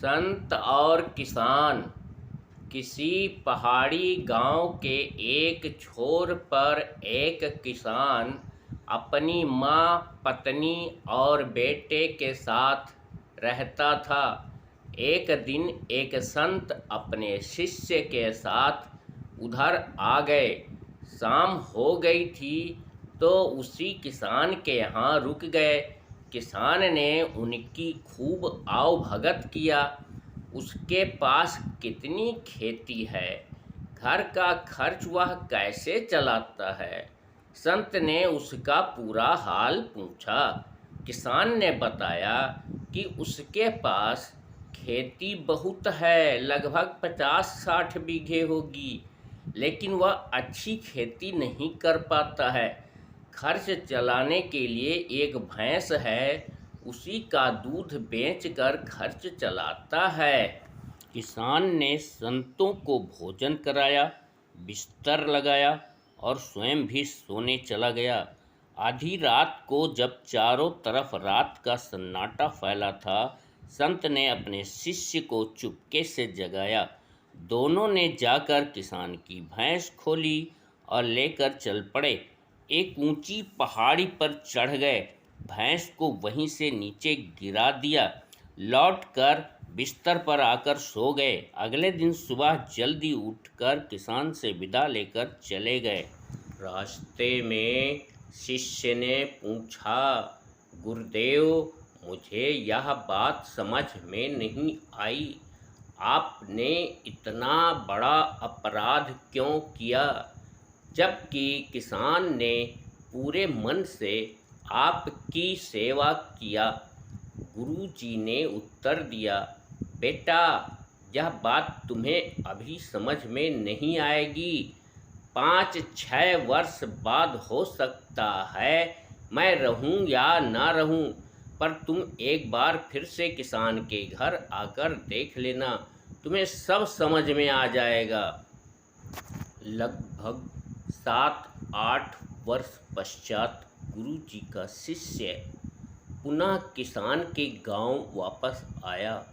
संत और किसान। किसी पहाड़ी गांव के एक छोर पर एक किसान अपनी माँ, पत्नी और बेटे के साथ रहता था। एक दिन एक संत अपने शिष्य के साथ उधर आ गए। शाम हो गई थी तो उसी किसान के यहाँ रुक गए। किसान ने उनकी खूब आवभगत किया। उसके पास कितनी खेती है, घर का खर्च वह कैसे चलाता है। संत ने उसका पूरा हाल पूछा। किसान ने बताया कि उसके पास खेती बहुत है, लगभग 50-60 बीघे होगी, लेकिन वह अच्छी खेती नहीं कर पाता है। खर्च चलाने के लिए एक भैंस है, उसी का दूध बेचकर खर्च चलाता है। किसान ने संतों को भोजन कराया, बिस्तर लगाया और स्वयं भी सोने चला गया। आधी रात को जब चारों तरफ रात का सन्नाटा फैला था, संत ने अपने शिष्य को चुपके से जगाया। दोनों ने जाकर किसान की भैंस खोली और लेकर चल पड़े। एक ऊंची पहाड़ी पर चढ़ गए, भैंस को वहीं से नीचे गिरा दिया, लौटकर बिस्तर पर आकर सो गए। अगले दिन सुबह जल्दी उठकर किसान से विदा लेकर चले गए। रास्ते में शिष्य ने पूछा, गुरुदेव, मुझे यह बात समझ में नहीं आई, आपने इतना बड़ा अपराध क्यों किया, जबकि किसान ने पूरे मन से आपकी सेवा किया। गुरुजी ने उत्तर दिया, बेटा, यह बात तुम्हें अभी समझ में नहीं आएगी। 5-6 वर्ष बाद हो सकता है मैं रहूं या ना रहूं, पर तुम एक बार फिर से किसान के घर आकर देख लेना, तुम्हें सब समझ में आ जाएगा। लगभग 7-8 वर्ष पश्चात गुरुजी का शिष्य पुनः किसान के गांव वापस आया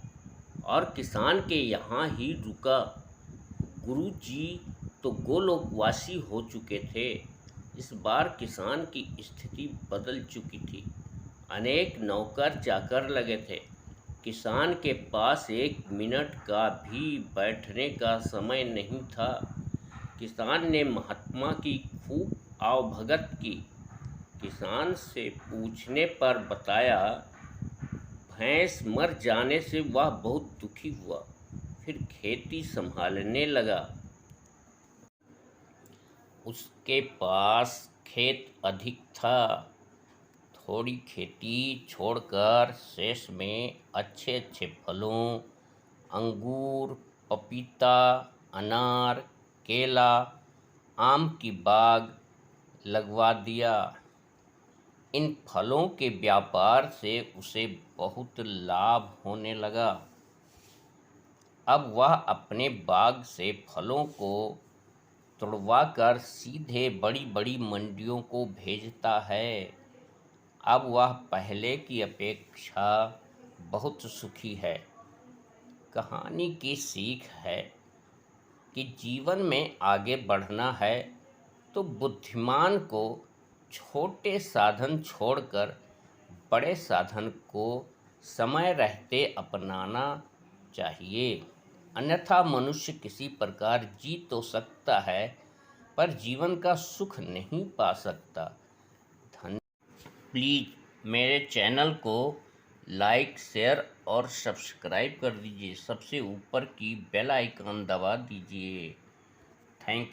और किसान के यहाँ ही रुका। गुरुजी तो गोलोकवासी हो चुके थे। इस बार किसान की स्थिति बदल चुकी थी। अनेक नौकर चाकर लगे थे। किसान के पास 1 मिनट का भी बैठने का समय नहीं था। किसान ने महात्मा की खूब आवभगत की। किसान से पूछने पर बताया, भैंस मर जाने से वह बहुत दुखी हुआ, फिर खेती संभालने लगा। उसके पास खेत अधिक था। थोड़ी खेती छोड़कर शेष में अच्छे अच्छे फलों, अंगूर, पपीता, अनार, केला, आम की बाग लगवा दिया। इन फलों के व्यापार से उसे बहुत लाभ होने लगा। अब वह अपने बाग से फलों को तुड़वाकर सीधे बड़ी बड़ी मंडियों को भेजता है। अब वह पहले की अपेक्षा बहुत सुखी है। कहानी की सीख है कि जीवन में आगे बढ़ना है तो बुद्धिमान को छोटे साधन छोड़कर बड़े साधन को समय रहते अपनाना चाहिए, अन्यथा मनुष्य किसी प्रकार जी तो सकता है पर जीवन का सुख नहीं पा सकता। प्लीज़ मेरे चैनल को लाइक, शेयर और सब्सक्राइब कर दीजिए। सबसे ऊपर की बेल आइकन दबा दीजिए। थैंक